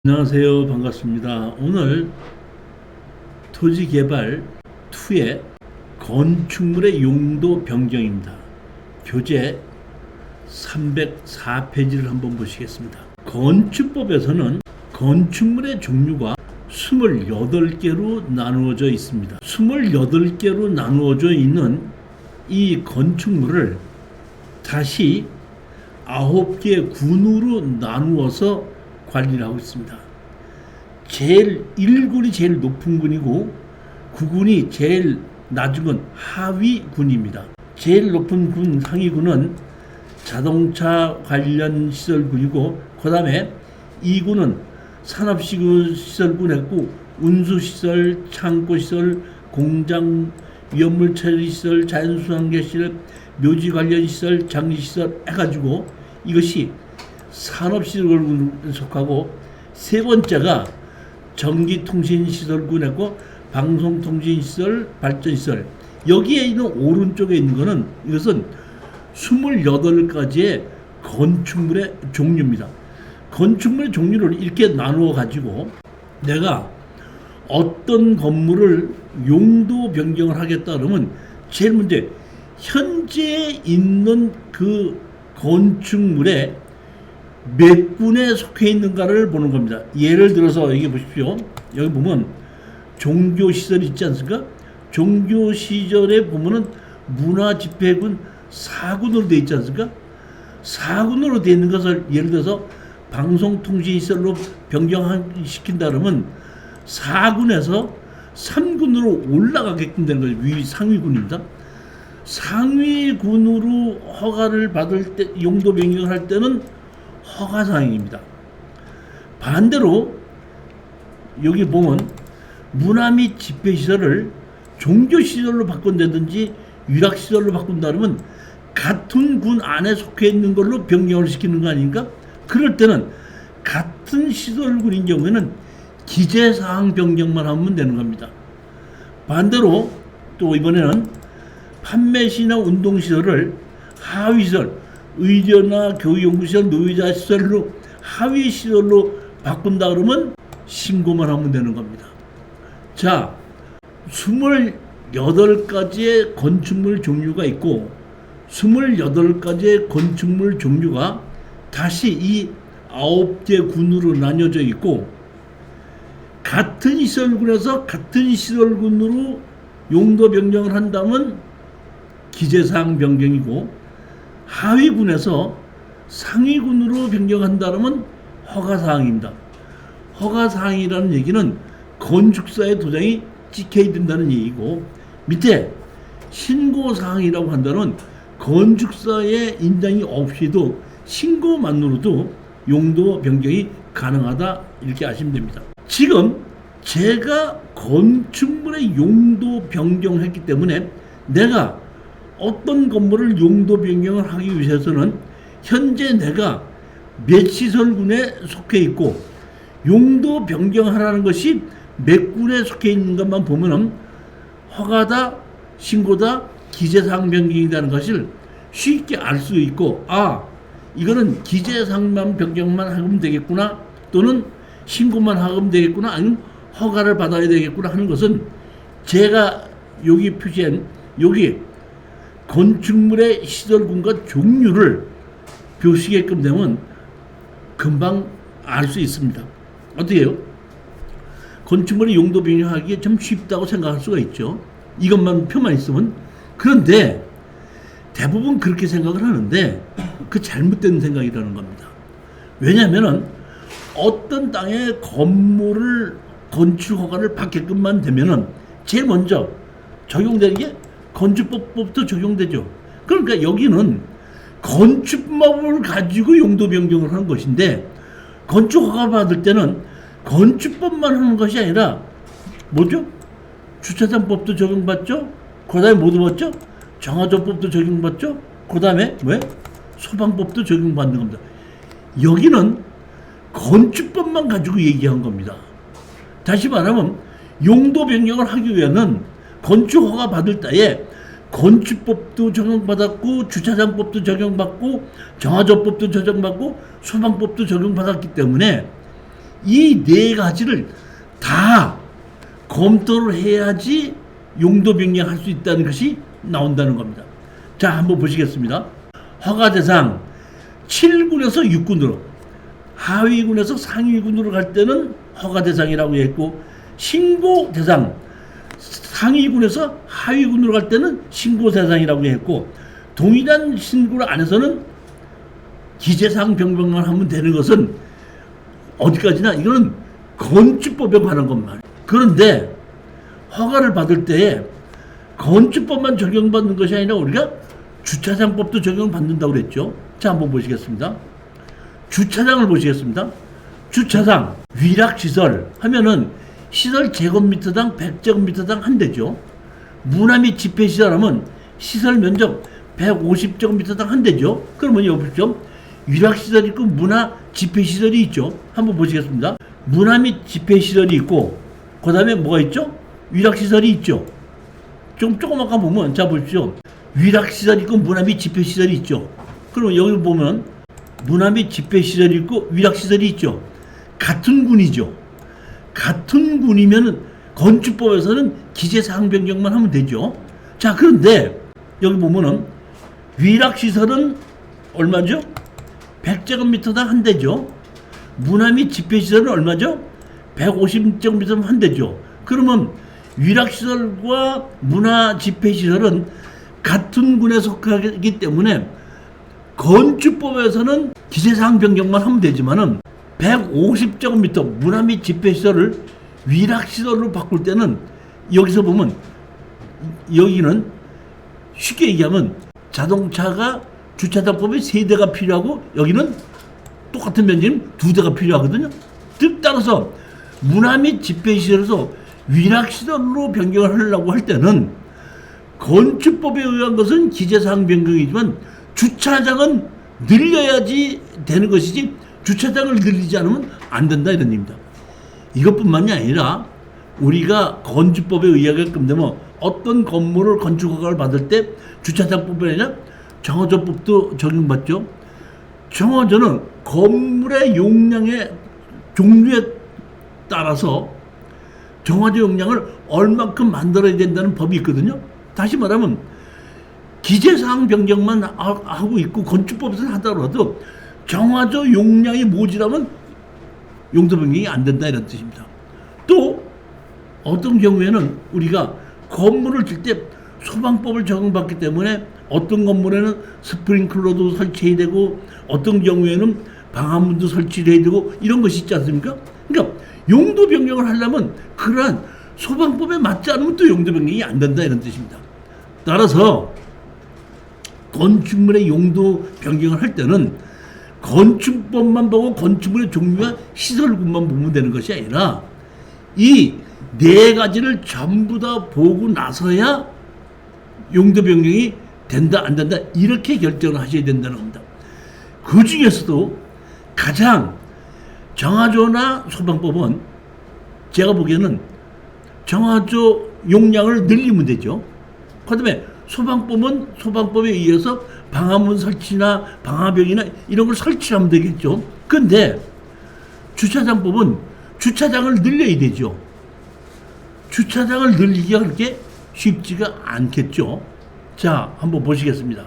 안녕하세요. 반갑습니다. 오늘 토지개발 2의 건축물의 용도 변경입니다. 교재 304페이지를 한번 보시겠습니다. 건축법에서는 건축물의 종류가 28개로 나누어져 있습니다. 28개로 나누어져 있는 이 건축물을 다시 9개 군으로 나누어서 관리를 하고 있습니다. 제일 1군이 제일 높은 군이고 9군이 제일 낮은 건 하위 군입니다. 제일 높은 군 상위군은 자동차 관련 시설군이고 그 다음에 2군은 산업시설군했고 운수시설, 창고시설, 공장, 위험물 처리시설, 자연수환계시설, 묘지 관련 시설, 장리시설 해가지고 이것이 산업시설군에 속하고 세 번째가 전기통신시설군이고 방송통신시설, 발전시설. 여기에 있는 오른쪽에 있는 거는 이것은 28가지의 건축물의 종류입니다. 건축물의 종류를 이렇게 나누어 가지고 내가 어떤 건물을 용도 변경을 하겠다 그러면 제일 문제 현재 있는 그 건축물의 몇 군에 속해 있는가를 보는 겁니다. 예를 들어서 여기 보십시오. 여기 보면 종교시설 있지 않습니까? 종교시설에 보면은 문화집회군 4군으로 되어 있지 않습니까? 4군으로 되어 있는 것을 예를 들어서 방송통신시설로 변경시킨다 그러면 4군에서 3군으로 올라가게끔 되는 거죠. 위 상위군입니다. 상위군으로 허가를 받을 때 용도 변경을 할 때는 허가사항입니다. 반대로 여기 보면 문화 및 집회시설을 종교시설로 바꾼다든지 유락시설로 바꾼다 그러면 같은 군 안에 속해 있는 걸로 변경을 시키는 거 아닙니까? 그럴 때는 같은 시설군인 경우에는 기재사항 변경만 하면 되는 겁니다. 반대로 또 이번에는 판매시나 운동시설을 하위시설 의료나 교육연구시설, 노유자시설로 하위시설로 바꾼다 그러면 신고만 하면 되는 겁니다. 자, 28가지의 건축물 종류가 있고 28가지의 건축물 종류가 다시 이 9개 군으로 나뉘어져 있고 같은 시설군에서 같은 시설군으로 용도 변경을 한다면 기재사항 변경이고 하위군에서 상위군으로 변경한다면 허가사항입니다. 허가사항이라는 얘기는 건축사의 도장이 찍혀야 된다는 얘기고 밑에 신고사항이라고 한다면 건축사의 인장이 없이도 신고만으로도 용도 변경이 가능하다 이렇게 아시면 됩니다. 지금 제가 건축물의 용도 변경을 했기 때문에 내가 어떤 건물을 용도 변경을 하기 위해서는 현재 내가 몇 시설군에 속해 있고 용도 변경하라는 것이 몇 군에 속해 있는 것만 보면은 허가다, 신고다, 기재사항 변경이라는 것을 쉽게 알 수 있고 이거는 기재사항만 변경만 하면 되겠구나 또는 신고만 하면 되겠구나 아니면 허가를 받아야 되겠구나 하는 것은 제가 여기 표시한 여기 건축물의 시설군과 종류를 표시게끔 되면 금방 알 수 있습니다. 어떻게 해요? 건축물의 용도 변경하기에 좀 쉽다고 생각할 수가 있죠. 이것만 표만 있으면. 그런데 대부분 그렇게 생각을 하는데 그 잘못된 생각이라는 겁니다. 왜냐하면 어떤 땅에 건물을 건축 허가를 받게끔만 되면은 제일 먼저 적용되는 게 건축법부터 적용되죠. 그러니까 여기는 건축법을 가지고 용도 변경을 하는 것인데 건축 허가 받을 때는 건축법만 하는 것이 아니라 뭐죠? 주차장법도 적용받죠. 그 다음에 뭐 들었죠? 정화조법도 적용받죠. 그 다음에 왜? 소방법도 적용받는 겁니다. 여기는 건축법만 가지고 얘기한 겁니다. 다시 말하면 용도 변경을 하기 위해서는 건축 허가 받을 때에 건축법도 적용받았고 이 네 가지를 다 검토를 해야지 용도 변경할 수 있다는 것이 나온다는 겁니다. 자, 한번 보시겠습니다. 허가대상 7군에서 6군으로, 하위군에서 상위군으로 갈 때는 허가대상이라고 했고, 신고대상 상위군에서 하위군으로 갈 때는 신고대상이라고 했고, 동일한 신고 안에서는 기재사항 변경만 하면 되는 것은 어디까지나 이거는 건축법에 관한 것만. 그런데 허가를 받을 때 건축법만 적용받는 것이 아니라 우리가 주차장법도 적용받는다고 그랬죠. 자, 한번 보시겠습니다. 주차장을 보시겠습니다. 주차장 위락시설 하면은 시설 제곱미터당 100제곱미터당 한 대죠. 문화 및 집회시설 하면 시설 면적 150제곱미터당 한 대죠. 그러면 여기 보십시오. 위락시설이 있고 문화 집회시설이 있죠. 한번 보시겠습니다. 문화 및 집회시설이 있고 그 다음에 뭐가 있죠? 위락시설이 있죠. 조금 아까 보면 자 보십시오. 위락시설이 있고 문화 및 집회시설이 있죠. 그러면 여기 보면 문화 및 집회시설이 있고 위락시설이 있죠. 같은 군이죠. 같은 군이면 건축법에서는 기재사항 변경만 하면 되죠. 자, 그런데 여기 보면은 위락시설은 얼마죠? 100제곱미터당 한 대죠. 문화 및 집회시설은 얼마죠? 150제곱미터당 한 대죠. 그러면 위락시설과 문화 집회시설은 같은 군에 속하기 때문에 건축법에서는 기재사항 변경만 하면 되지만은 150제곱미터 문화 및 집회시설을 위락시설로 바꿀 때는 여기서 보면 여기는 쉽게 얘기하면 자동차가 주차장법에 3대가 필요하고 여기는 똑같은 면적인 2대가 필요하거든요. 즉 따라서 문화 및 집회시설에서 위락시설로 변경을 하려고 할 때는 건축법에 의한 것은 기재사항 변경이지만 주차장은 늘려야지 되는 것이지 주차장을 늘리지 않으면 안 된다 이런 얘기입니다. 이것뿐만이 아니라 우리가 건축법에 의하게끔 되면 어떤 건물을 건축허가를 받을 때 주차장법이 아니라 정화조법도 적용받죠. 정화조는 건물의 용량의 종류에 따라서 정화조 용량을 얼만큼 만들어야 된다는 법이 있거든요. 다시 말하면 기재사항 변경만 하고 있고 건축법에서는 하더라도 정화조 용량이 모자라면 용도 변경이 안 된다 이런 뜻입니다. 또 어떤 경우에는 우리가 건물을 질 때 소방법을 적용받기 때문에 어떤 건물에는 스프링클러도 설치해야 되고 어떤 경우에는 방화문도 설치해야 되고 이런 것이 있지 않습니까? 그러니까 용도 변경을 하려면 그러한 소방법에 맞지 않으면 또 용도 변경이 안 된다 이런 뜻입니다. 따라서 건축물의 용도 변경을 할 때는 건축법만 보고 건축물의 종류와 시설군만 보면 되는 것이 아니라 이 네 가지를 전부 다 보고 나서야 용도 변경이 된다 안 된다 이렇게 결정을 하셔야 된다는 겁니다. 그 중에서도 가장 정화조나 소방법은 제가 보기에는 정화조 용량을 늘리면 되죠. 그 다음에 소방법은 소방법에 의해서 방화문 설치나 방화벽이나 이런 걸 설치하면 되겠죠. 그런데 주차장법은 주차장을 늘려야 되죠. 주차장을 늘리기가 그렇게 쉽지가 않겠죠. 자, 한번 보시겠습니다.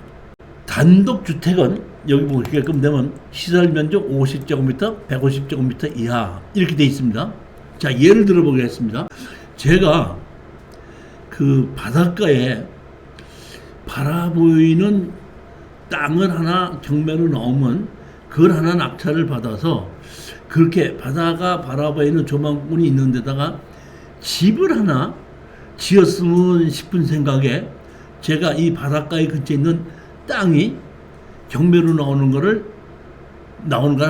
단독주택은 여기 보게끔 되면 시설 면적 50제곱미터, 150제곱미터 이하 이렇게 되어 있습니다. 자, 예를 들어 보겠습니다. 제가 그 바닷가에 바라보이는 땅을 하나 경매로 넣으면 그걸 하나 낙찰을 받아서 그렇게 바다가 바라보이는 조망꾼이 있는 데다가 집을 하나 지었으면 싶은 생각에 제가 이 바닷가에 근처에 있는 땅이 경매로 나오는 걸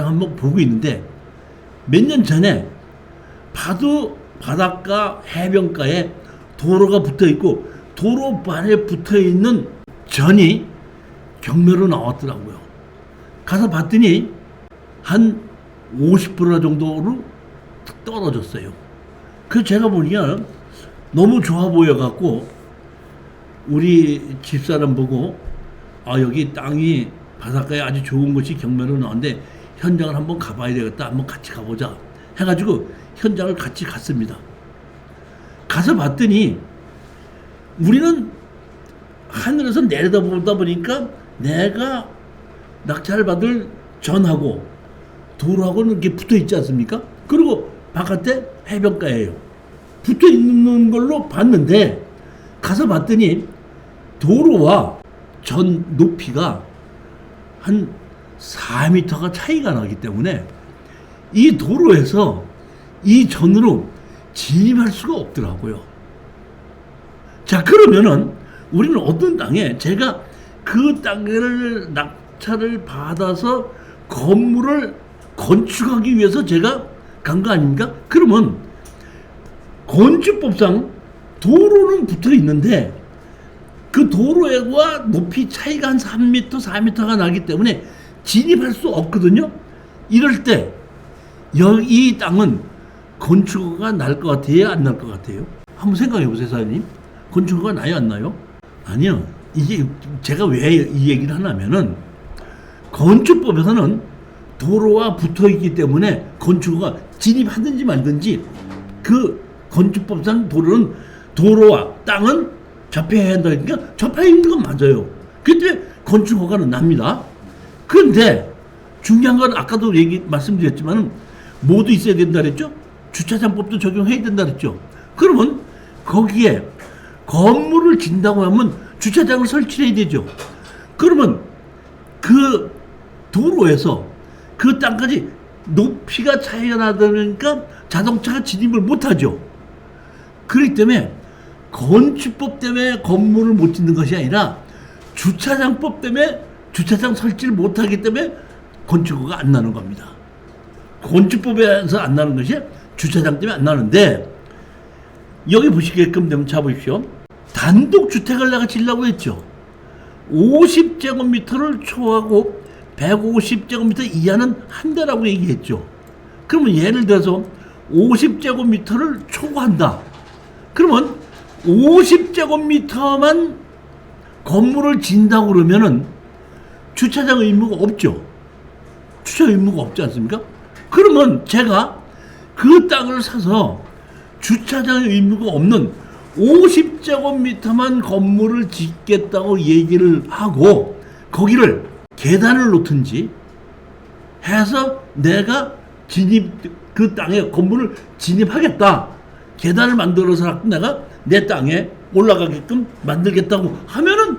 한번 보고 있는데 몇 년 전에 파도 바닷가 해변가에 도로가 붙어 있고 도로반에 붙어 있는 전이 경매로 나왔더라고요. 가서 봤더니 한 50% 정도로 떨어졌어요. 그래서 제가 보니까 너무 좋아 보여갖고 우리 집사람 보고 여기 땅이 바닷가에 아주 좋은 곳이 경매로 나왔는데 현장을 한번 가봐야 되겠다. 한번 같이 가보자. 해가지고 현장을 같이 갔습니다. 가서 봤더니 우리는 하늘에서 내려다보다 보니까 내가 낙찰을 받을 전하고 도로하고는 이렇게 붙어 있지 않습니까? 그리고 바깥에 해변가예요. 붙어 있는 걸로 봤는데 가서 봤더니 도로와 전 높이가 한 4m가 차이가 나기 때문에 이 도로에서 이 전으로 진입할 수가 없더라고요. 자, 그러면은 우리는 어떤 땅에 제가 그 땅을 낙찰을 받아서 건물을 건축하기 위해서 제가 간 거 아닙니까? 그러면 건축법상 도로는 붙어 있는데 그 도로와 높이 차이가 한 3m, 4m가 나기 때문에 진입할 수 없거든요. 이럴 때 이 땅은 건축허가 날 것 같아요? 안 날 것 같아요? 한번 생각해 보세요, 사장님. 건축허가 나요, 안 나요? 아니요. 이게 제가 왜 이 얘기를 하냐면은 건축법에서는 도로와 붙어 있기 때문에 건축허가 진입하든지 말든지 그 건축법상 도로와 땅은 접해야 한다니까 접해 있는 건 맞아요. 그때 건축허가는 납니다. 그런데 중요한 건 아까도 말씀드렸지만 모두 있어야 된다 그랬죠? 주차장법도 적용해야 된다 그랬죠? 그러면 거기에 건물을 짓는다고 하면 주차장을 설치해야 되죠. 그러면 그 도로에서 그 땅까지 높이가 차이가 나다니까 자동차가 진입을 못하죠. 그렇기 때문에 건축법 때문에 건물을 못 짓는 것이 아니라 주차장법 때문에 주차장 설치를 못하기 때문에 건축허가 안 나는 겁니다. 건축법에서 안 나는 것이 주차장 때문에 안 나는데 여기 보시게끔 되면 잡으십시오. 단독주택을 내가 지으려고 했죠. 50제곱미터를 초하고 150제곱미터 이하는 한 대라고 얘기했죠. 그러면 예를 들어서 50제곱미터를 초과한다. 그러면 50제곱미터만 건물을 짓는다고 그러면은 주차장 의무가 없죠. 주차 의무가 없지 않습니까? 그러면 제가 그 땅을 사서 주차장 의무가 없는 50제곱미터만 건물을 짓겠다고 얘기를 하고 거기를 계단을 놓든지 해서 내가 그 땅에 건물을 진입하겠다. 계단을 만들어서 내가 내 땅에 올라가게끔 만들겠다고 하면은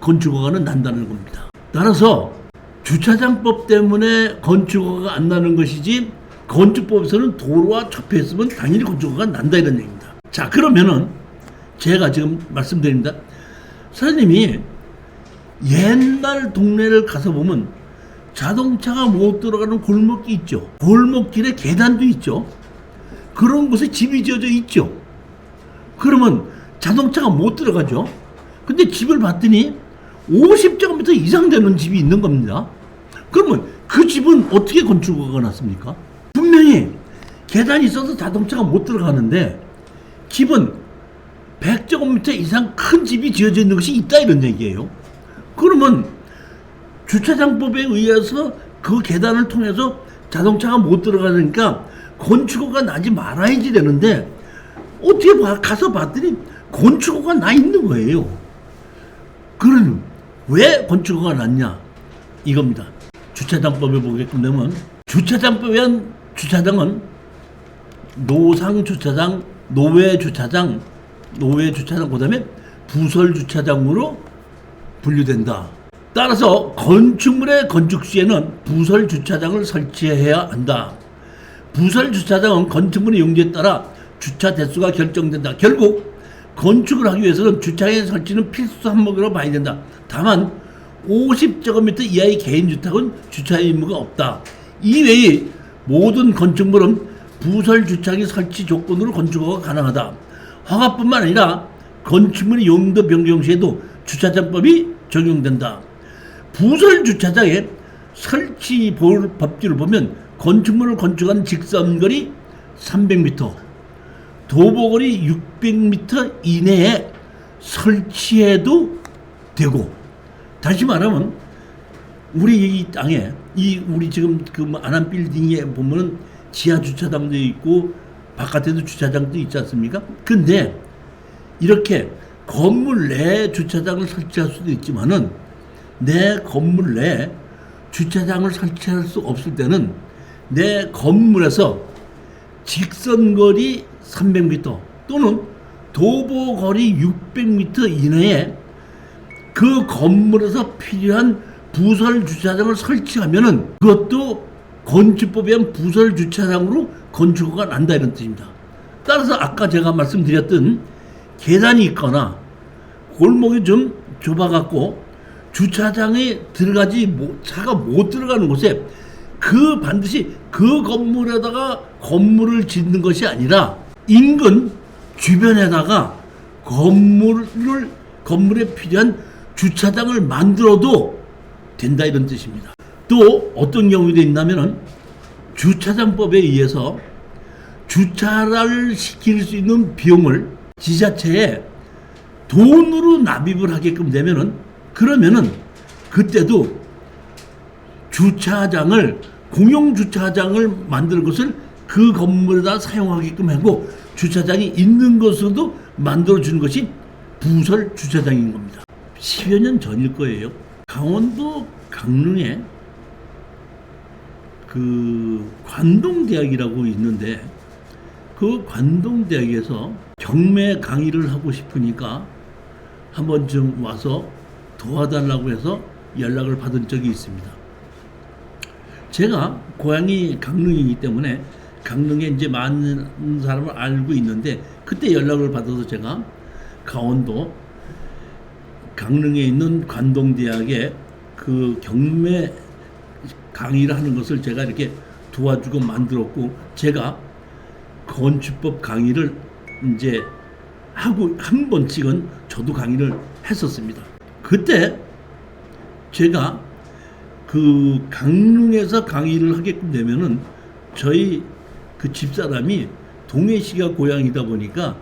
건축허가는 난다는 겁니다. 따라서 주차장법 때문에 건축허가가 안 나는 것이지 건축법에서는 도로와 접해 있으면 당연히 건축허가가 난다 이런 얘기입니다. 자, 그러면은 제가 지금 말씀드립니다. 사장님이 옛날 동네를 가서 보면 자동차가 못 들어가는 골목이 있죠. 골목길에 계단도 있죠. 그런 곳에 집이 지어져 있죠. 그러면 자동차가 못 들어가죠. 근데 집을 봤더니 50제곱미터 이상 되는 집이 있는 겁니다. 그러면 그 집은 어떻게 건축허가가 났습니까? 분명히 계단이 있어서 자동차가 못 들어가는데 집은 100제곱미터 이상 큰 집이 지어져 있는 것이 있다 이런 얘기예요. 그러면 주차장법에 의해서 그 계단을 통해서 자동차가 못 들어가니까 건축허가 나지 말아야지 되는데 어떻게 가서 봤더니 건축허가 나 있는 거예요. 그러면 왜 건축허가 났냐 이겁니다. 주차장법에 보게끔 되면 주차장법에 의한 주차장은 노상주차장, 노외주차장, 그다음에 부설주차장으로 분류된다. 따라서 건축물의 건축 시에는 부설주차장을 설치해야 한다. 부설주차장은 건축물의 용도에 따라 주차 대수가 결정된다. 결국 건축을 하기 위해서는 주차장의 설치는 필수 항목으로 봐야 된다. 다만 50제곱미터 이하의 개인주택은 주차 의무가 없다. 이외의 모든 건축물은 부설주차장 설치 조건으로 건축허가가 가능하다. 허가뿐만 아니라 건축물의 용도 변경 시에도 주차장법이 적용된다. 부설주차장의 설치 법규를 보면 건축물을 건축한 직선거리 300m, 도보거리 600m 이내에 설치해도 되고, 다시 말하면 우리 이 땅에 우리 지금 그 안암 빌딩에 보면은 지하 주차장도 있고 바깥에도 주차장도 있지 않습니까? 근데 이렇게 건물 내에 주차장을 설치할 수도 있지만은 내 건물 내에 주차장을 설치할 수 없을 때는 내 건물에서 직선거리 300m 또는 도보거리 600m 이내에 그 건물에서 필요한 부설 주차장을 설치하면은 그것도 건축법에 의한 부설 주차장으로 건축허가 난다 이런 뜻입니다. 따라서 아까 제가 말씀드렸던 계단이 있거나 골목이 좀 좁아갖고 주차장에 차가 못 들어가는 곳에 그 반드시 그 건물에다가 건물을 짓는 것이 아니라 인근 주변에다가 건물에 필요한 주차장을 만들어도 된다 이런 뜻입니다. 또 어떤 경우도 있냐면은 주차장법에 의해서 주차를 시킬 수 있는 비용을 지자체에 돈으로 납입을 하게끔 되면은 그러면은 그때도 공용 주차장을 만드는 것을 그 건물에다 사용하게끔 하고 주차장이 있는 것으로도 만들어주는 것이 부설 주차장인 겁니다. 10여 년 전일 거예요. 강원도 강릉에 그 관동대학이라고 있는데 그 관동대학에서 경매 강의를 하고 싶으니까 한번 좀 와서 도와달라고 해서 연락을 받은 적이 있습니다. 제가 고향이 강릉이기 때문에 강릉에 이제 많은 사람을 알고 있는데 그때 연락을 받아서 제가 강원도 강릉에 있는 관동대학에 그 경매 강의를 하는 것을 제가 이렇게 도와주고 만들었고 제가 건축법 강의를 이제 하고 한 번씩은 저도 강의를 했었습니다. 그때 제가 그 강릉에서 강의를 하게끔 되면은 저희 그 집사람이 동해시가 고향이다 보니까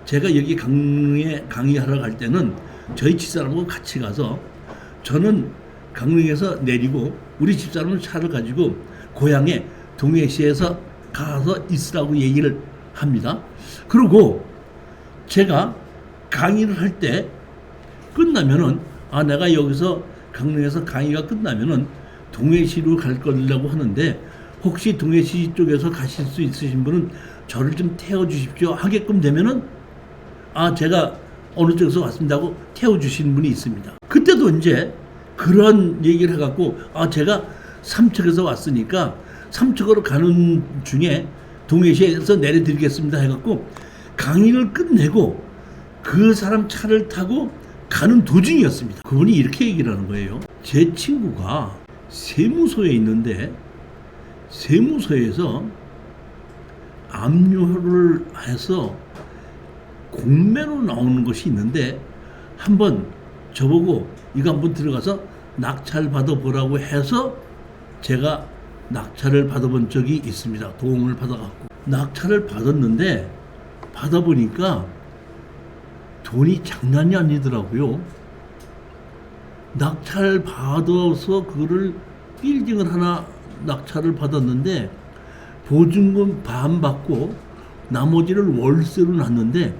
제가 여기 강릉에 강의하러 갈 때는 저희 집사람하고 같이 가서 저는 강릉에서 내리고 우리 집사람은 차를 가지고 고향에 동해시에서 가서 있으라고 얘기를 합니다. 그리고 제가 강의를 할 때 끝나면은 내가 여기서 강릉에서 강의가 끝나면은 동해시로 갈 거라고 하는데 혹시 동해시 쪽에서 가실 수 있으신 분은 저를 좀 태워주십시오 하게끔 되면은 제가 어느 쪽에서 왔습니다 하고 태워주시는 분이 있습니다. 그때도 이제 그런 얘기를 해갖고 제가 삼척에서 왔으니까 삼척으로 가는 중에 동해시에서 내려드리겠습니다 해갖고 강의를 끝내고 그 사람 차를 타고 가는 도중이었습니다. 그분이 이렇게 얘기를 하는 거예요. 제 친구가 세무서에 있는데 세무서에서 압류를 해서 공매로 나오는 것이 있는데 한번 저보고 이거 한번 들어가서 낙찰 받아보라고 해서 제가 낙찰을 받아본 적이 있습니다. 도움을 받아갖고 낙찰을 받았는데 받아보니까 돈이 장난이 아니더라고요. 낙찰 받아서 그거를 빌딩을 하나 낙찰을 받았는데 보증금 반 받고 나머지를 월세로 놨는데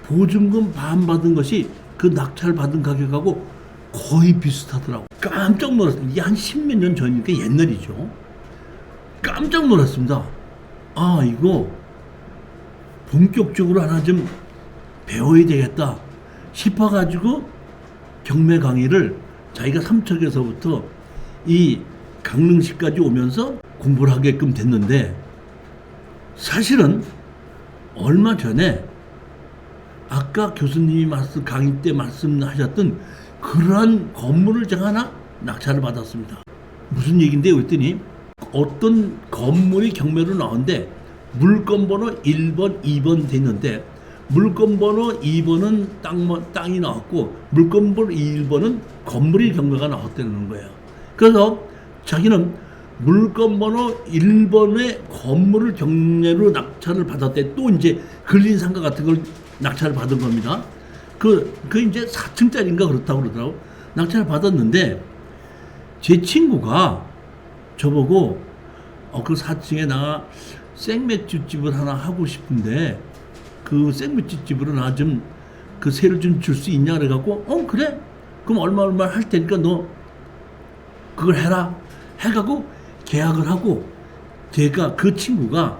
보증금 반 받은 것이 그 낙찰 받은 가격하고 거의 비슷하더라고. 깜짝 놀랐습니다. 이게 한 10몇 년 전이니까 옛날이죠. 깜짝 놀랐습니다. 이거 본격적으로 하나 좀 배워야 되겠다 싶어가지고 경매 강의를 자기가 삼척에서부터 이 강릉시까지 오면서 공부를 하게끔 됐는데 사실은 얼마 전에 아까 교수님이 강의 때 말씀하셨던 그러한 건물을 제가 하나 낙찰을 받았습니다. 무슨 얘기인데 그랬더니 어떤 건물이 경매로 나오는데 물건번호 1번, 2번 됐는데 물건번호 2번은 땅이 나왔고 물건번호 1번은 건물이 경매가 나왔다는 거예요. 그래서 자기는 물건번호 1번의 건물을 경매로 낙찰을 받았대. 또 이제 근린상가 같은 걸 낙찰을 받은 겁니다. 그 이제 4층짜리인가 그렇다고 그러더라고. 낙찰을 받았는데 제 친구가 저보고 그 4층에 생맥주집을 하나 하고 싶은데 그 생맥주집으로 나 좀 그 세를 좀 줄 수 있냐 그래갖고 그래 그럼 얼마 할 테니까 너 그걸 해라 해갖고 계약을 하고 제가 그 친구가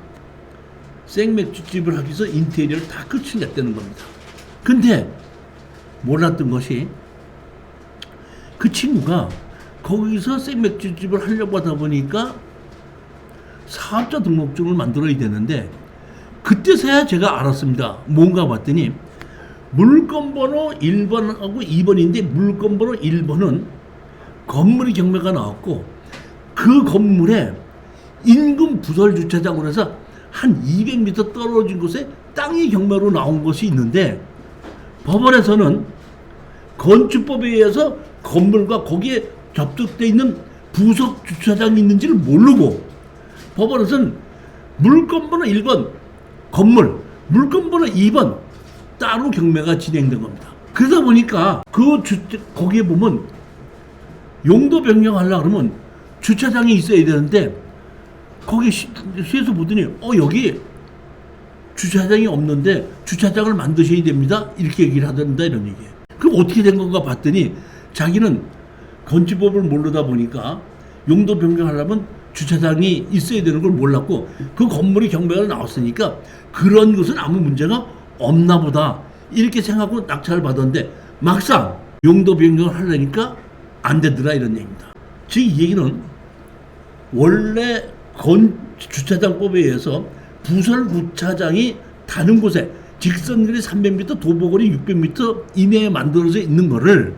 생맥주집을 하기 위해서 인테리어를 다 끝을 냈다는 겁니다. 근데 몰랐던 것이 그 친구가 거기서 생맥주집을 하려고 하다 보니까 사업자 등록증을 만들어야 되는데 그때서야 제가 알았습니다. 뭔가 봤더니 물건번호 1번하고 2번인데 물건번호 1번은 건물의 경매가 나왔고 그 건물에 인근 부설 주차장으로 해서 한 200m 떨어진 곳에 땅이 경매로 나온 것이 있는데 법원에서는 건축법에 의해서 건물과 거기에 접촉되어 있는 부속 주차장이 있는지를 모르고 법원에서는 물건번호 1번 건물, 물건번호 2번 따로 경매가 진행된 겁니다. 그러다 보니까 거기에 보면 용도 변경하려고 그러면 주차장이 있어야 되는데 거기 시에서 보더니 여기 주차장이 없는데 주차장을 만드셔야 됩니다. 이렇게 얘기를 하던다 이런 얘기예요. 그럼 어떻게 된 건가 봤더니 자기는 건축법을 모르다 보니까 용도 변경하려면 주차장이 있어야 되는 걸 몰랐고 그 건물이 경매가 나왔으니까 그런 것은 아무 문제가 없나 보다 이렇게 생각하고 낙찰을 받았는데 막상 용도 변경을 하려니까 안 되더라 이런 얘기입니다. 즉 이 얘기는 원래 주차장법에 의해서 부설 주차장이 다른 곳에 직선거리 300m 도보거리 600m 이내에 만들어져 있는 거를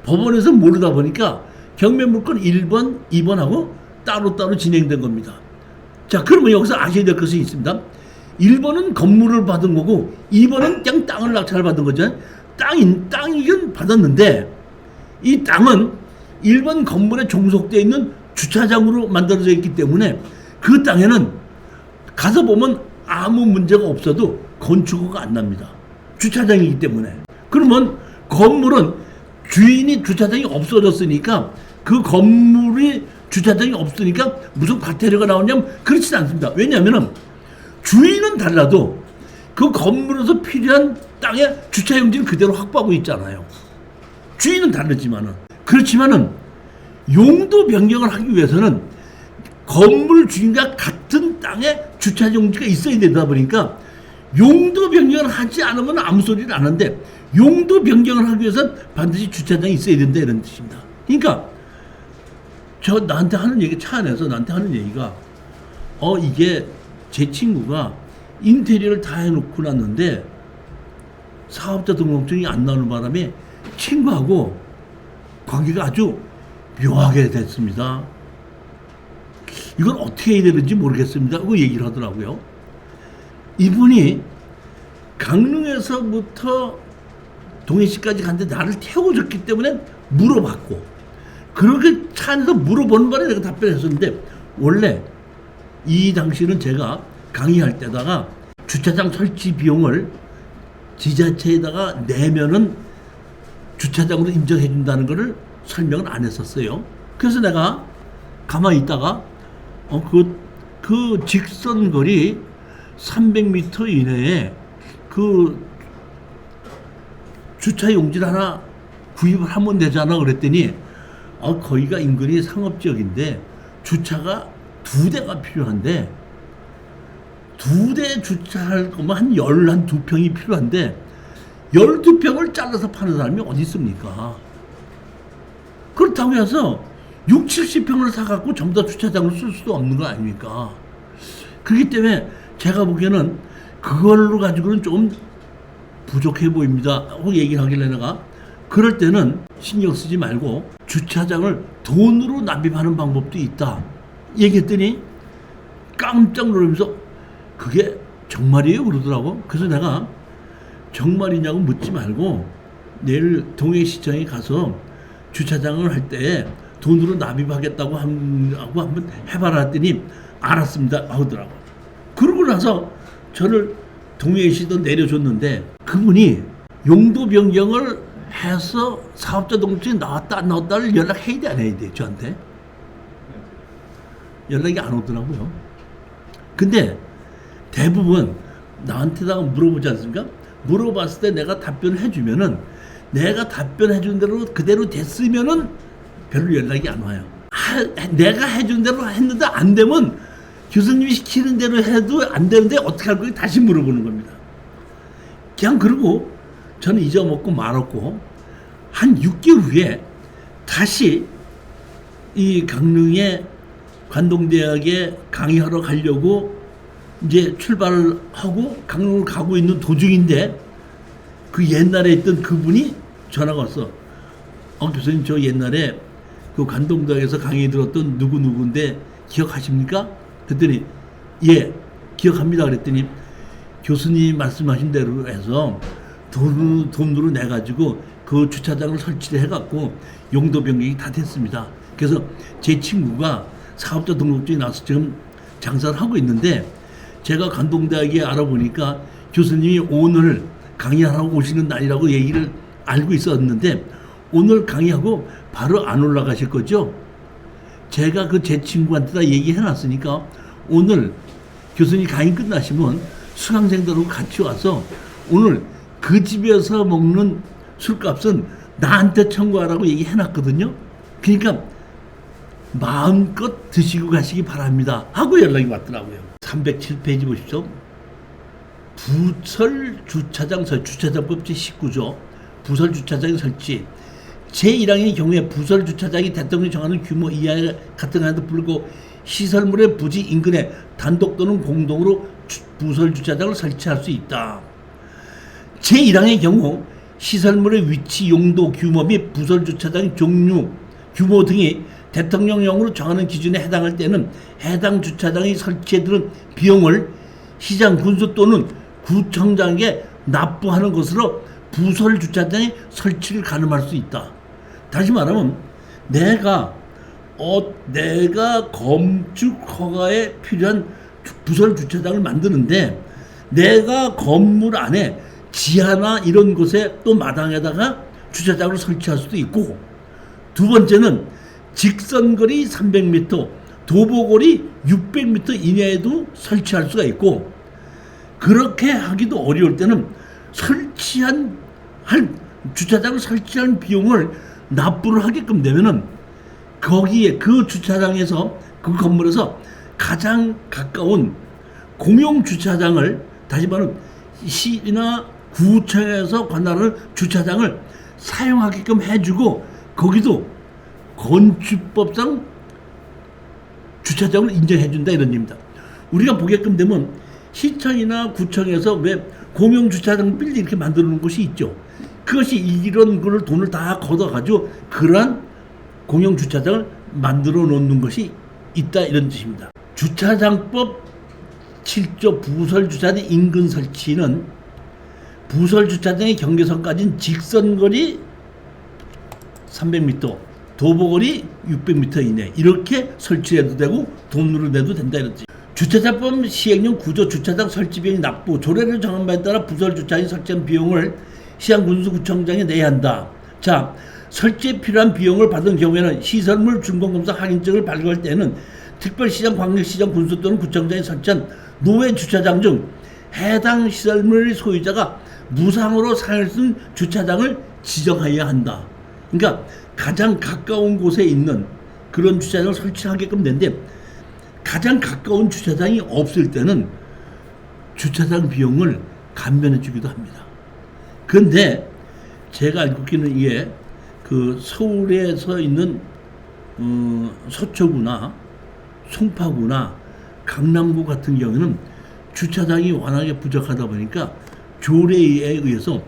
법원에서 모르다 보니까 경매물건 1번, 2번하고 따로따로 진행된 겁니다. 자, 그러면 여기서 아셔야 될 것이 있습니다. 1번은 건물을 받은 거고 2번은 그냥 땅을 낙찰을 받은 거죠. 땅이긴 받았는데 이 땅은 1번 건물에 종속되어 있는 주차장으로 만들어져 있기 때문에 그 땅에는 가서 보면 아무 문제가 없어도 건축허가 안 납니다. 주차장이기 때문에. 그러면 건물은 주인이 주차장이 없어졌으니까 그 건물이 주차장이 없으니까 무슨 과태료가 나오냐면 그렇지 않습니다. 왜냐하면 주인은 달라도 그 건물에서 필요한 땅에 주차용지를 그대로 확보하고 있잖아요. 주인은 다르지만은 그렇지만은 용도 변경을 하기 위해서는 건물 주인과 같은 땅에 주차용지가 있어야 되다 보니까 용도 변경을 하지 않으면 아무 소리를 안 하는데 용도 변경을 하기 위해서는 반드시 주차장이 있어야 된다 이런 뜻입니다. 그러니까 나한테 하는 얘기 차 안에서 나한테 하는 얘기가 이게 제 친구가 인테리어를 다 해놓고 났는데 사업자 등록증이 안 나오는 바람에 친구하고 관계가 아주 묘하게 됐습니다. 이건 어떻게 해야 되는지 모르겠습니다. 그 얘기를 하더라고요. 이분이 강릉에서부터 동해시까지 갔는데 나를 태워줬기 때문에 물어봤고 그렇게 차 안에서 물어보는 바에 내가 답변했었는데 원래 이 당시는 제가 강의할 때다가 주차장 설치 비용을 지자체에다가 내면은 주차장으로 인정해 준다는 것을 설명을 안 했었어요. 그래서 내가 가만히 있다가 그 직선거리 300m 이내에 그 주차 용지를 하나 구입을 하면 되잖아 그랬더니 거기가 인근이 상업지역인데 주차가 2대가 필요한데 2대 주차할 거면 한 12평이 필요한데 12평을 잘라서 파는 사람이 어디 있습니까? 그렇다고 해서 6, 70평을 사갖고 전부 다 주차장으로 쓸 수도 없는 거 아닙니까? 그렇기 때문에 제가 보기에는 그걸로 가지고는 좀 부족해 보입니다 하고 얘기를 하길래 내가 그럴 때는 신경 쓰지 말고 주차장을 돈으로 납입하는 방법도 있다 얘기했더니 깜짝 놀라면서 그게 정말이에요 그러더라고. 그래서 내가 정말이냐고 묻지 말고 내일 동해시청에 가서 주차장을 할 때 돈으로 납입하겠다고 하고 한번 해봐라 했더니 알았습니다 하더라고. 그러고 나서 저를 동해시도 내려줬는데 그분이 용도 변경을 해서 사업자 등록증이 나왔다 안 나왔다를 연락해야 돼 안 해야 돼 저한테? 연락이 안 오더라고요. 근데 대부분 나한테다가 물어보지 않습니까? 물어봤을 때 내가 답변을 해주면은 내가 답변해 준 대로 그대로 됐으면은 별로 연락이 안 와요. 내가 해준 대로 했는데 안 되면 교수님이 시키는 대로 해도 안 되는데 어떻게 할 거예요? 다시 물어보는 겁니다. 그냥 그러고 저는 잊어먹고 말았고 한 6개월 후에 다시 이 강릉의 관동대학에 강의하러 가려고 이제 출발을 하고 강릉을 가고 있는 도중인데 그 옛날에 있던 그분이 전화가 왔어. 교수님 저 옛날에 그 관동대학에서 강의 들었던 누구누구인데 기억하십니까? 그랬더니 예 기억합니다. 그랬더니 교수님 말씀하신 대로 해서 돈으로 내가지고 그 주차장을 설치를 해갖고 용도 변경이 다 됐습니다. 그래서 제 친구가 사업자 등록증이 나서 지금 장사를 하고 있는데 제가 관동대학에 알아보니까 교수님이 오늘 강의하러 오시는 날이라고 얘기를 알고 있었는데 오늘 강의하고 바로 안 올라가실 거죠? 제가 그 제 친구한테 다 얘기해 놨으니까 오늘 교수님 강의 끝나시면 수강생들하고 같이 와서 오늘 그 집에서 먹는 술값은 나한테 청구하라고 얘기해 놨거든요. 그러니까 마음껏 드시고 가시기 바랍니다 하고 연락이 왔더라고요. 307페이지 보십시오. 부설 주차장 주차장법 제19조 부설 주차장 설치 제1항의 경우에 부설 주차장이 대통령이 정하는 규모 이하 같은 한에도 불구하고 시설물의 부지 인근에 단독 또는 공동으로 부설 주차장을 설치할 수 있다. 제1항의 경우 시설물의 위치, 용도, 규모 및 부설 주차장 종류, 규모 등이 대통령령으로 정하는 기준에 해당할 때는 해당 주차장의 설치에 드는 비용을 시장, 군수 또는 구청장에게 납부하는 것으로 부설 주차장의 설치를 가능할 수 있다. 다시 말하면 내가 건축 허가에 필요한 부설 주차장을 만드는데 내가 건물 안에 지하나 이런 곳에 또 마당에다가 주차장을 설치할 수도 있고 두 번째는 직선거리 300m, 도보거리 600m 이내에도 설치할 수가 있고 그렇게 하기도 어려울 때는 주차장을 설치한 비용을 납부를 하게끔 되면은 거기에 그 주차장에서 그 건물에서 가장 가까운 공용 주차장을 다시 말하면 시나 구청에서 관할하는 주차장을 사용하게끔 해주고 거기도 건축법상 주차장을 인정해준다 이런 얘기입니다. 우리가 보게끔 되면 시청이나 구청에서 왜 공용 주차장 빌딩 이렇게 만들어 놓은 곳이 있죠. 그것이 이런 걸 돈을 다 걷어가지고 그러한 공용 주차장을 만들어 놓는 것이 있다 이런 뜻입니다. 주차장법 7조 부설 주차장 인근 설치는 부설 주차장의 경계선까지는 직선거리 300m, 도보거리 600m 이내 이렇게 설치해도 되고 돈으로 내도 된다 이런 뜻입니다. 주차장법 시행령 9조 주차장 설치 비용 납부 조례를 정한 바에 따라 부설 주차장에 설치한 비용을 시장 군수구청장에 내야 한다. 자, 설치에 필요한 비용을 받은 경우에는 시설물 준공검사 확인증을 발급할 때는 특별시장, 광역시장, 군수 또는 구청장이 설치한 노외 주차장 중 해당 시설물 소유자가 무상으로 사용할 수 있는 주차장을 지정해야 한다. 그러니까 가장 가까운 곳에 있는 그런 주차장을 설치하게끔 되는데 가장 가까운 주차장이 없을 때는 주차장 비용을 감면해 주기도 합니다. 그런데 제가 알고 있기는 이게 그 서울에서 있는 서초구나 송파구나 강남구 같은 경우는 주차장이 워낙에 부족하다 보니까 조례에 의해서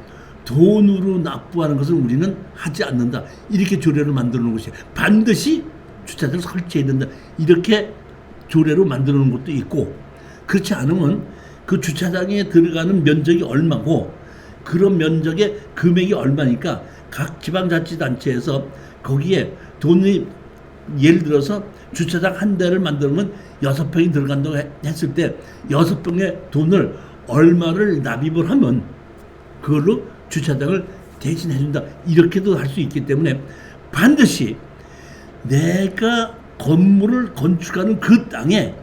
돈으로 납부하는 것을 우리는 하지 않는다. 이렇게 조례를 만들어 놓은 것이 반드시 주차장을 설치해야 된다. 이렇게 조례로 만들어 놓은 것도 있고 그렇지 않으면 그 주차장에 들어가는 면적이 얼마고 그런 면적의 금액이 얼마니까 각 지방자치단체에서 거기에 돈이 예를 들어서 주차장 한 대를 만들면 6평이 들어간다고 했을 때 6평의 돈을 얼마를 납입을 하면 그걸로 주차장을 대신해 준다. 이렇게도 할 수 있기 때문에 반드시 내가 건물을 건축하는 그 땅에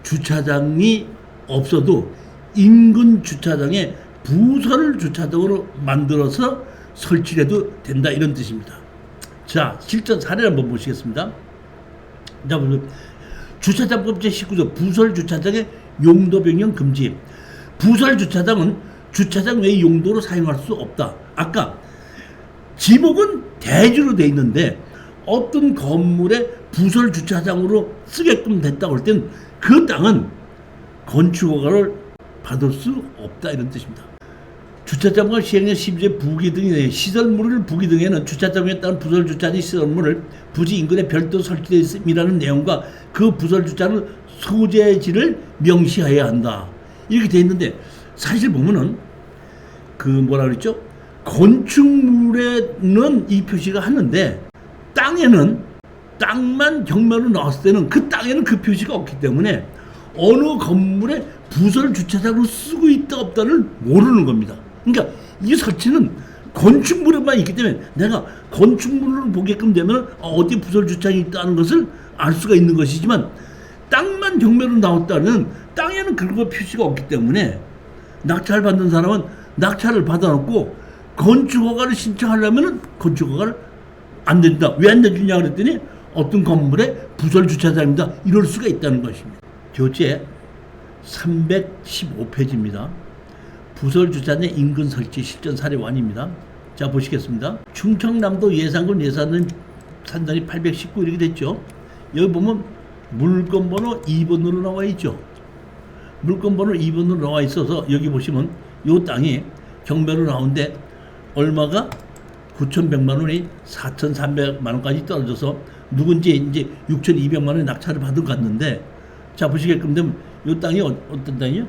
주차장이 없어도 인근 주차장에 부설 주차장으로 만들어서 설치해도 된다, 이런 뜻입니다. 자, 실전 사례를 한번 보시겠습니다. 자, 주차장법 제19조 부설 주차장의 용도 변경 금지. 부설 주차장은 주차장 외의 용도로 사용할 수 없다. 아까 지목은 대지로 돼 있는데 어떤 건물에 부설 주차장으로 쓰게끔 됐다고 할 땐 그 땅은 건축허가를 받을 수 없다, 이런 뜻입니다. 주차장과 시행령 12조 부기 등의 시설물을 부기 등에는 주차장에 따른 부설 주차장 시설물을 부지 인근에 별도 설치되어 있음이라는 내용과 그 부설 주차장 소재지를 명시해야 한다, 이렇게 되어 있는데, 사실 보면은 그 뭐라 그랬죠? 건축물에는 이 표시가 하는데 땅만 경매로 나왔을 때는 그 땅에는 그 표시가 없기 때문에 어느 건물에 부설 주차장으로 쓰고 있다 없다를 모르는 겁니다. 그러니까 이 설치는 건축물에만 있기 때문에 내가 건축물을 보게끔 되면 어디 부설 주차장이 있다는 것을 알 수가 있는 것이지만, 땅만 경매로 나왔다는 땅에는 그런 거 표시가 없기 때문에 낙찰 받는 사람은 낙찰을 받아놓고 건축허가를 신청하려면 건축허가를 안 된다. 왜 안 내주냐 그랬더니 어떤 건물에 부설 주차장입니다, 이럴 수가 있다는 것입니다. 교재 315페이지입니다. 부설 주차장 인근 설치 실전 사례원입니다. 자, 보시겠습니다. 충청남도 예산군 예산은 산단이 819 이렇게 됐죠. 여기 보면 물건 번호 2번으로 나와 있죠. 물건 번호 2번으로 나와 있어서 여기 보시면 이 땅이 경매로 나오는데 얼마가 9,100만 원이 4,300만 원까지 떨어져서 누군지 이제 6,200만 원의 낙찰을 받은 것 같는데, 자, 보시게끔 되면 이 땅이 어떤 땅이요?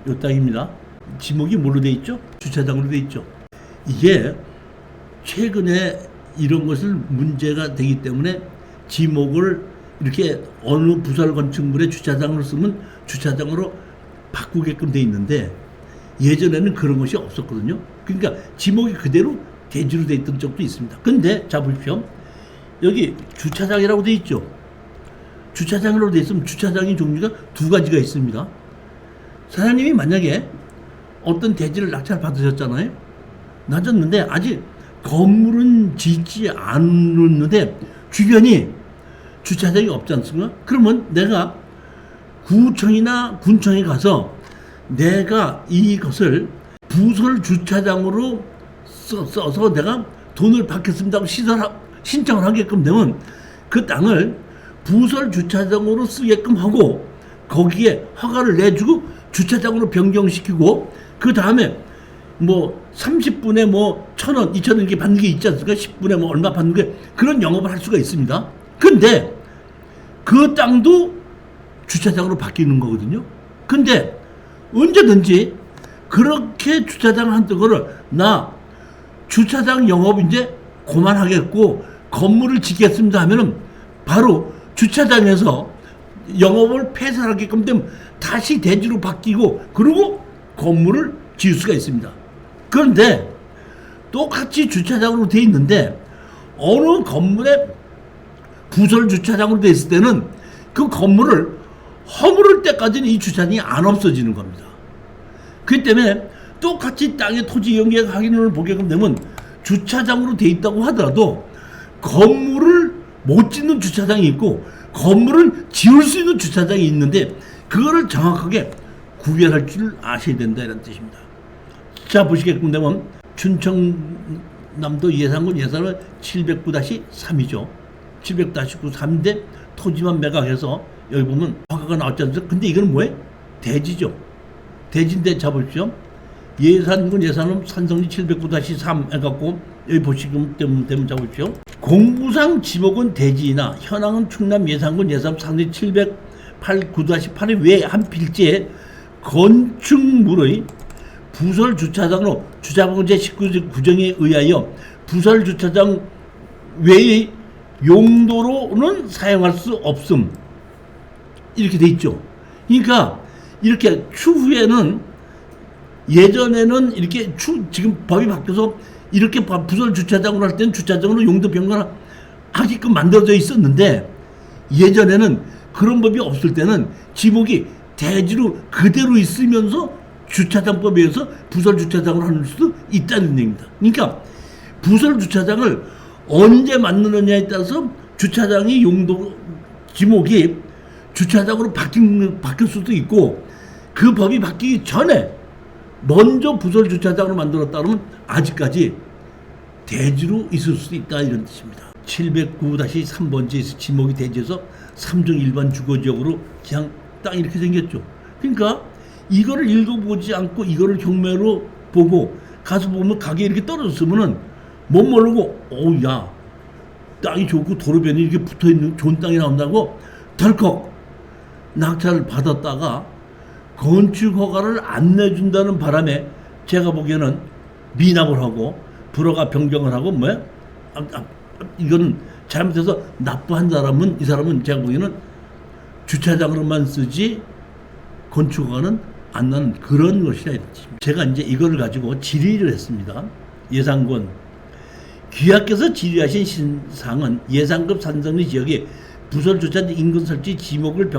이 땅입니다. 지목이 뭘로 돼 있죠? 주차장으로 돼 있죠. 이게 최근에 이런 것을 문제가 되기 때문에 지목을 이렇게 어느 부설 건축물의 주차장으로 쓰면 주차장으로 바꾸게끔 돼 있는데, 예전에는 그런 것이 없었거든요. 그러니까 지목이 그대로 대지로 돼 있던 적도 있습니다. 근데 자, 보십시오. 여기 주차장이라고 돼 있죠. 주차장으로 돼 있으면 주차장의 종류가 두 가지가 있습니다. 사장님이 만약에 어떤 대지를 낙찰 받으셨잖아요. 낮았는데 아직 건물은 짓지 않았는데 주변이 주차장이 없지 않습니까? 그러면 내가 구청이나 군청에 가서 내가 이것을 부설 주차장으로 써서 내가 돈을 받겠습니다 하고 신청을 하게끔 되면 그 땅을 부설 주차장으로 쓰게끔 하고 거기에 허가를 내주고 주차장으로 변경시키고, 그 다음에 뭐 30분에 뭐 1,000원, 2,000원 이렇게 받는 게 있지 않습니까? 10분에 뭐 얼마 받는 게, 그런 영업을 할 수가 있습니다. 근데 그 땅도 주차장으로 바뀌는 거거든요. 근데 언제든지 그렇게 주차장 한 거를 나 주차장 영업 이제 그만하겠고 건물을 짓겠습니다 하면은 바로 주차장에서 영업을 폐쇄하게끔 되면 다시 대지로 바뀌고 그리고 건물을 지을 수가 있습니다. 그런데 똑같이 주차장으로 돼 있는데 어느 건물에 부설 주차장으로 돼 있을 때는 그 건물을 허물을 때까지는 이 주차장이 안 없어지는 겁니다. 그렇기 때문에 똑같이 땅의 토지 연계약 확인을 보게끔 되면 주차장으로 돼 있다고 하더라도 건물을 못 짓는 주차장이 있고 건물을 지을 수 있는 주차장이 있는데 그거를 정확하게 구별할 줄 아셔야 된다, 이런 뜻입니다. 자, 보시게끔 되면 춘청남도 예산군 예산은 709-3이죠. 709-3인데 토지만 매각해서 여기 보면 허가가 나왔지 않습니까? 근데 이건 뭐예요? 대지죠. 대지인데 잡으십시오. 예산군 예산은 산성리 709-3 해갖고 여기 보시면 되면 잡으십시오. 공부상 지목은 대지이나 현황은 충남 예산군 예산 산성리 708-9-8의 외 한 필지에 건축물의 부설 주차장으로 주차법은 제19조 규정에 의하여 부설 주차장 외의 용도로는 사용할 수 없음, 이렇게 돼 있죠. 그러니까 이렇게 추후에는 예전에는 이렇게 지금 법이 바뀌어서 이렇게 부설 주차장으로 할 때는 주차장으로 용도 변경을 하게끔 만들어져 있었는데 예전에는 그런 법이 없을 때는 지목이 대지로 그대로 있으면서 주차장법에 의해서 부설 주차장을 할 수도 있다는 얘기입니다. 그러니까 부설 주차장을 언제 만드느냐에 따라서 주차장의 용도 지목이 주차장으로 바뀔 수도 있고, 그 법이 바뀌기 전에 먼저 부설 주차장으로 만들었다 그러면 아직까지 대지로 있을 수도 있다, 이런 뜻입니다. 709-3번지에서 지목이 대지에서 3중 일반 주거지역으로 그냥 딱 이렇게 생겼죠. 그러니까 이거를 읽어보지 않고 이거를 경매로 보고 가서 보면 가격이 이렇게 떨어졌으면은 못 모르고 야 땅이 좋고 도로변이 이렇게 붙어있는 좋은 땅이 나온다고 덜컥 낙찰을 받았다가 건축 허가를 안 내준다는 바람에 제가 보기에는 미납을 하고 불허가 변경을 하고 이거는 잘못해서 납부한 사람은, 이 사람은 제가 보기에는 주차장으로만 쓰지 건축허가는 안 나는 그런 것이라 했습니다. 제가 이제 이거를 가지고 질의를 했습니다. 예산권 귀하께서 질의하신 사항은 예산급 산정리 지역에 부설 주차장 인근 설치 지목을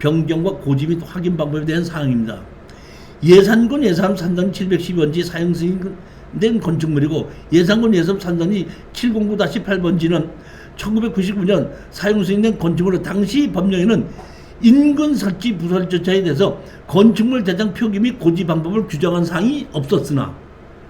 변경과 고지 및 확인 방법에 대한 사항입니다. 예산권 예산 산정 712번지 사용 승인된 건축물이고, 예산권 예산 산정이 709-8번지는 1999년 사용 승인된 건축물로 당시 법령에는 인근 설치 부설 주차에 대해서 건축물 대장 표기 및 고지 방법을 규정한 사항이 없었으나,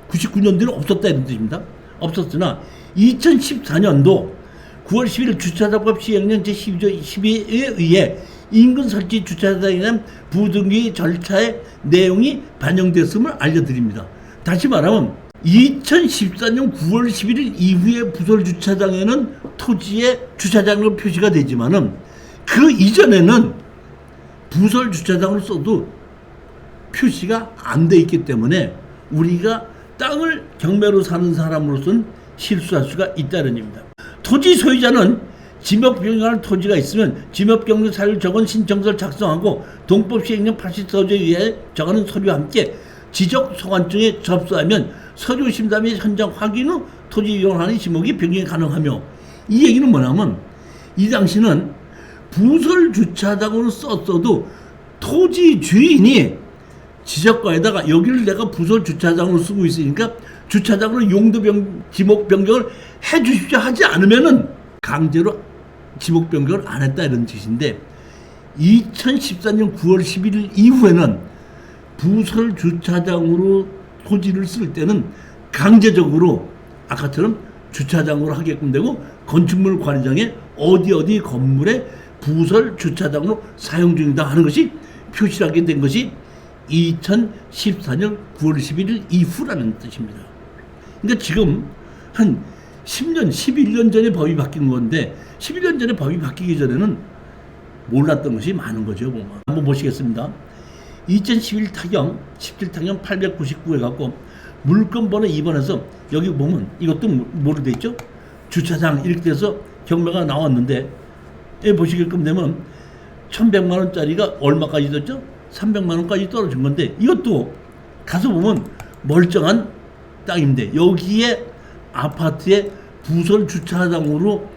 99년도에는 없었다 이런 뜻입니다. 없었으나 2014년도 9월 11일 주차장법 시행령 제12조 12에 의해 인근 설치 주차장에 대한 부등기 절차의 내용이 반영됐음을 알려드립니다. 다시 말하면 2014년 9월 11일 이후에 부설 주차장에는 토지에 주차장으로 표시가 되지만은 그 이전에는 부설 주차장으로 써도 표시가 안 돼 있기 때문에 우리가 땅을 경매로 사는 사람으로서는 실수할 수가 있다는 얘기입니다. 토지 소유자는 지목 변경할 토지가 있으면 지목 변경 사유를 적은 신청서를 작성하고 동법 시행령 84조에 의해 정하는 서류와 함께 지적 소관청에 접수하면 서류 심사 및 현장 확인 후 토지 이용하는 지목이 변경이 가능하며, 이 얘기는 뭐냐면 이 당시는 부설 주차장으로 썼어도 토지 주인이 지적과에다가 여기를 내가 부설 주차장으로 쓰고 있으니까 주차장으로 용도 지목 변경을 해 주십시오 하지 않으면은 강제로 지목 변경을 안 했다 이런 뜻인데, 2014년 9월 11일 이후에는 부설 주차장으로 토지를 쓸 때는 강제적으로 아까처럼 주차장으로 하게끔 되고, 건축물 관리장에 어디 건물에 부설 주차장으로 사용 중이다 하는 것이 표시하게 된 것이 2014년 9월 11일 이후라는 뜻입니다. 그러니까 지금 한 10년, 11년 전에 법이 바뀐 건데 11년 전에 법이 바뀌기 전에는 몰랐던 것이 많은 거죠. 보면. 한번 보시겠습니다. 2011 타경 17타경 899에 갖고 물건번호 2번에서 여기 보면 이것도 뭐로 돼 있죠? 주차장 이렇게 돼서 경매가 나왔는데, 여기 보시게끔 되면 1100만 원짜리가 얼마까지 됐죠? 300만 원까지 떨어진 건데, 이것도 가서 보면 멀쩡한 땅인데 여기에 아파트에 부설 주차장으로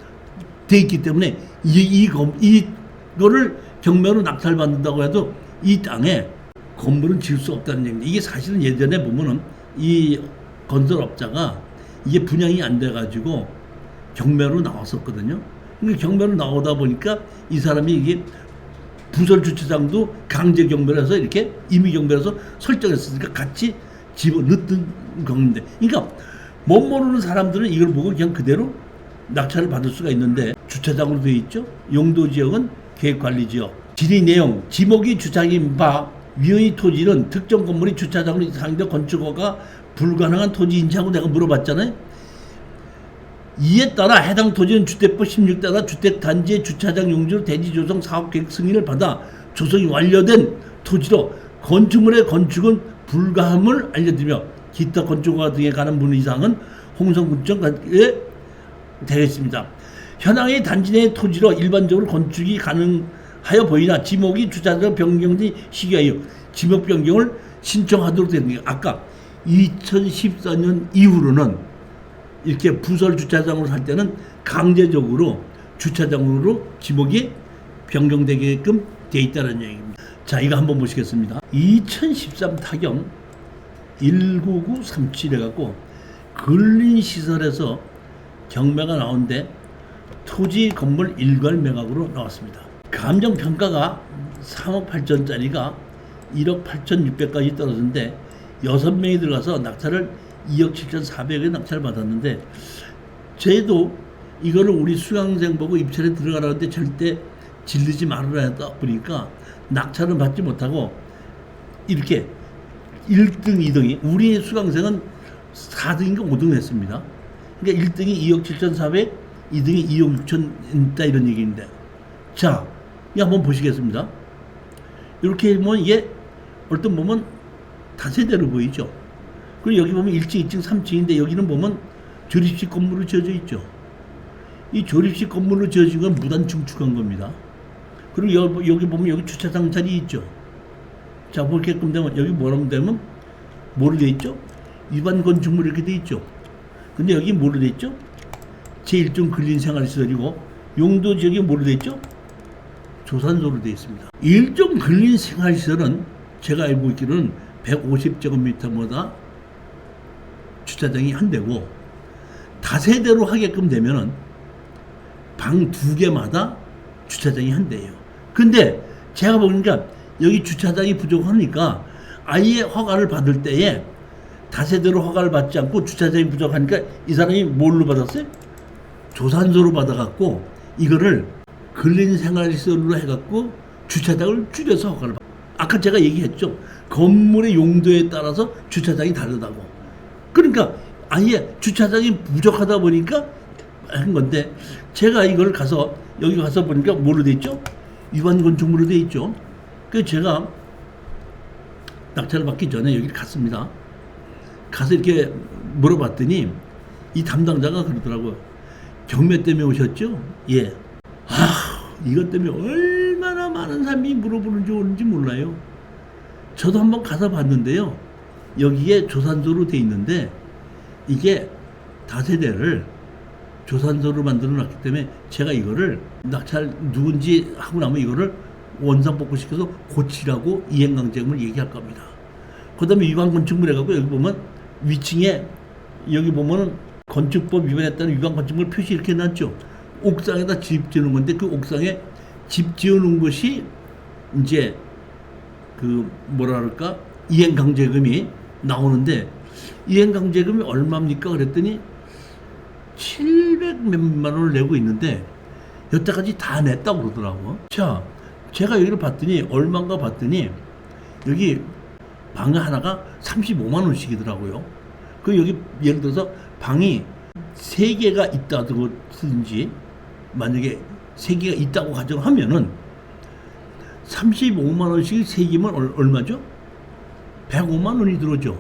돼 있기 때문에 이거를 경매로 낙찰받는다고 해도 이 땅에 건물은 지을 수 없다는 얘기입니다. 이게 사실은 예전에 보면은 이 건설업자가 이게 분양이 안 돼가지고 경매로 나왔었거든요. 근데 경매로 나오다 보니까 이 사람이 이게 부설 주차장도 강제 경매라서 이렇게 임의 경매라서 설정했으니까 같이 집어넣던 건데, 그러니까 못 모르는 사람들은 이걸 보고 그냥 그대로 낙찰을 받을 수가 있는데, 주차장으로 되어 있죠. 용도지역은 계획관리지역. 질의 내용, 지목이 주차장인 바 위의 토지는 특정 건물이 주차장으로 상대 건축허가 불가능한 토지인지 하고 내가 물어봤잖아요. 이에 따라 해당 토지는 주택법 16 따라 주택단지의 주차장 용지로 대지조성 사업계획 승인을 받아 조성이 완료된 토지로 건축물의 건축은 불가함을 알려드리며 기타 건축허가 등에 관한 문의사항은 홍성구청에 되겠습니다. 현황의 단지 내 토지로 일반적으로 건축이 가능하여 보이나 지목이 주차장 변경된 시기하여 지목 변경을 신청하도록 됩니다. 아까 2014년 이후로는 이렇게 부설 주차장으로 살 때는 강제적으로 주차장으로 지목이 변경되게끔 돼 있다는 얘기입니다. 자, 이거 한번 보시겠습니다. 2013 타경 19937 해갖고 근린시설에서 경매가 나온데 토지 건물 일괄 매각으로 나왔습니다. 감정평가가 3억 8천짜리가 1억 8,600까지 떨어졌는데 6명이 들어가서 낙찰을 2억 7,400에 낙찰을 받았는데 저희도 이거를 우리 수강생 보고 입찰에 들어가라는데 절대 질르지 말아라 했다 보니까 낙찰은 받지 못하고 이렇게 1등, 2등이 우리 수강생은 4등인가 5등을 했습니다. 그러니까 1등이 2억 7,400, 2등이 2억 6천 있다 이런 얘기인데 자, 이거 한번 보시겠습니다. 이렇게 보면 이게 어떤 보면 다세대로 보이죠. 그리고 여기 보면 1층, 2층, 3층인데 여기는 보면 조립식 건물로 지어져 있죠. 이 조립식 건물로 지어진 건 무단 증축한 겁니다. 그리고 여기 보면 여기 주차장 자리 있죠. 자, 보게끔 되면 여기 뭐라고 되면 뭐로 돼 있죠? 위반 건축물 이렇게 돼 있죠. 근데 여기 뭐로 돼 있죠? 제1종 근린생활시설이고 용도 지역이 뭐로 돼 있죠? 조산소로 돼 있습니다. 1종 근린생활시설은 제가 알고 있기로는 150제곱미터마다 주차장이 한 대고 다세대로 하게끔 되면은 방 2개마다 주차장이 한 대예요. 근데 제가 보니까 여기 주차장이 부족하니까 아예 허가를 받을 때에 다세대로 허가를 받지 않고 주차장이 부족하니까 이 사람이 뭘로 받았어요? 조산소로 받아갖고 이거를 근린생활시설로 해갖고 주차장을 줄여서 허가를 받아. 아까 제가 얘기했죠. 건물의 용도에 따라서 주차장이 다르다고. 그러니까 아예 주차장이 부족하다 보니까 한 건데 제가 이걸 가서 여기 가서 보니까 뭐로 돼 있죠? 위반 건축물로 돼 있죠. 그래서 제가 낙찰을 받기 전에 여기 갔습니다. 가서 이렇게 물어봤더니 이 담당자가 그러더라고요. 경매 때문에 오셨죠? 예. 이것 때문에 얼마나 많은 사람이 물어보는지 오는지 몰라요. 저도 한번 가서 봤는데요. 여기에 조산소로 돼 있는데 이게 다세대를 조산소로 만들어 놨기 때문에 제가 이거를 낙찰 누군지 하고 나면 이거를 원상복구시켜서 고치라고 이행강제금을 얘기할 겁니다. 그 다음에 위반 건축물 해갖고 여기 보면 위층에 여기 보면은 건축법 위반했다는 위반 건축물 표시 이렇게 해놨죠. 옥상에다 집 지어놓은 건데 그 옥상에 집 지어놓은 것이 이제 그 뭐라 그럴까 이행강제금이 나오는데 이행강제금이 얼마입니까? 그랬더니 700 몇만 원을 내고 있는데 여태까지 다 냈다고 그러더라고. 자, 제가 여기를 봤더니 얼마인가 봤더니 여기 방 하나가 35만 원씩이더라고요. 그 여기 예를 들어서 방이 3개가 있다고 쓰든지 만약에 3개가 있다고 가정하면은 35만 원씩 3개면 얼마죠? 105만 원이 들어오죠.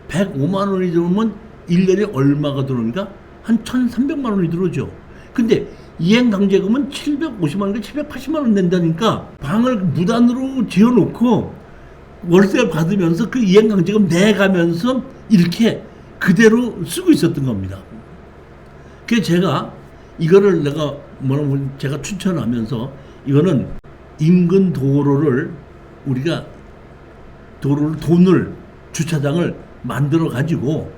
105만 원이 들어오면 1년에 얼마가 들어오니까 한 1,300만 원이 들어오죠. 근데 이행강제금은 750만 원인가 780만 원 낸다니까 방을 무단으로 지어놓고 월세를 받으면서 그 이행강제금 내가면서 이렇게 그대로 쓰고 있었던 겁니다. 그래서 제가 이거를 내가 뭐라고 제가 추천하면서 이거는 인근 도로를 우리가 돈을 주차장을 만들어 가지고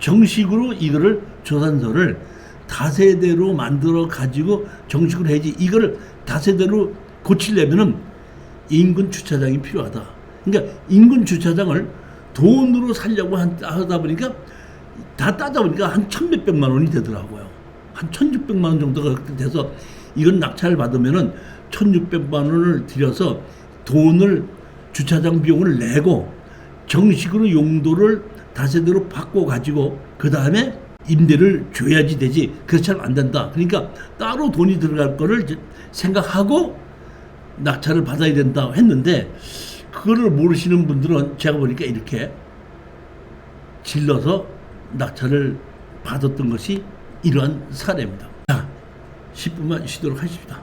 정식으로 이거를 조산소를 다세대로 만들어 가지고 정식으로 해야지 이거를 다세대로 고치려면은 인근 주차장이 필요하다. 그러니까 인근 주차장을 돈으로 살려고 하다 보니까 다 따다 보니까 한 1,몇백만 원이 되더라고요. 한 1,600만 원 정도가 돼서 이건 낙찰을 받으면은 1,600만 원을 들여서 돈을 주차장 비용을 내고 정식으로 용도를 다세대로 바꿔 가지고 그 다음에 임대를 줘야지 되지. 그렇지는 안 된다. 그러니까 따로 돈이 들어갈 거를 생각하고 낙찰을 받아야 된다 했는데 그거를 모르시는 분들은 제가 보니까 이렇게 질러서 낙찰을 받았던 것이 이러한 사례입니다. 자, 10분만 쉬도록 하십시다.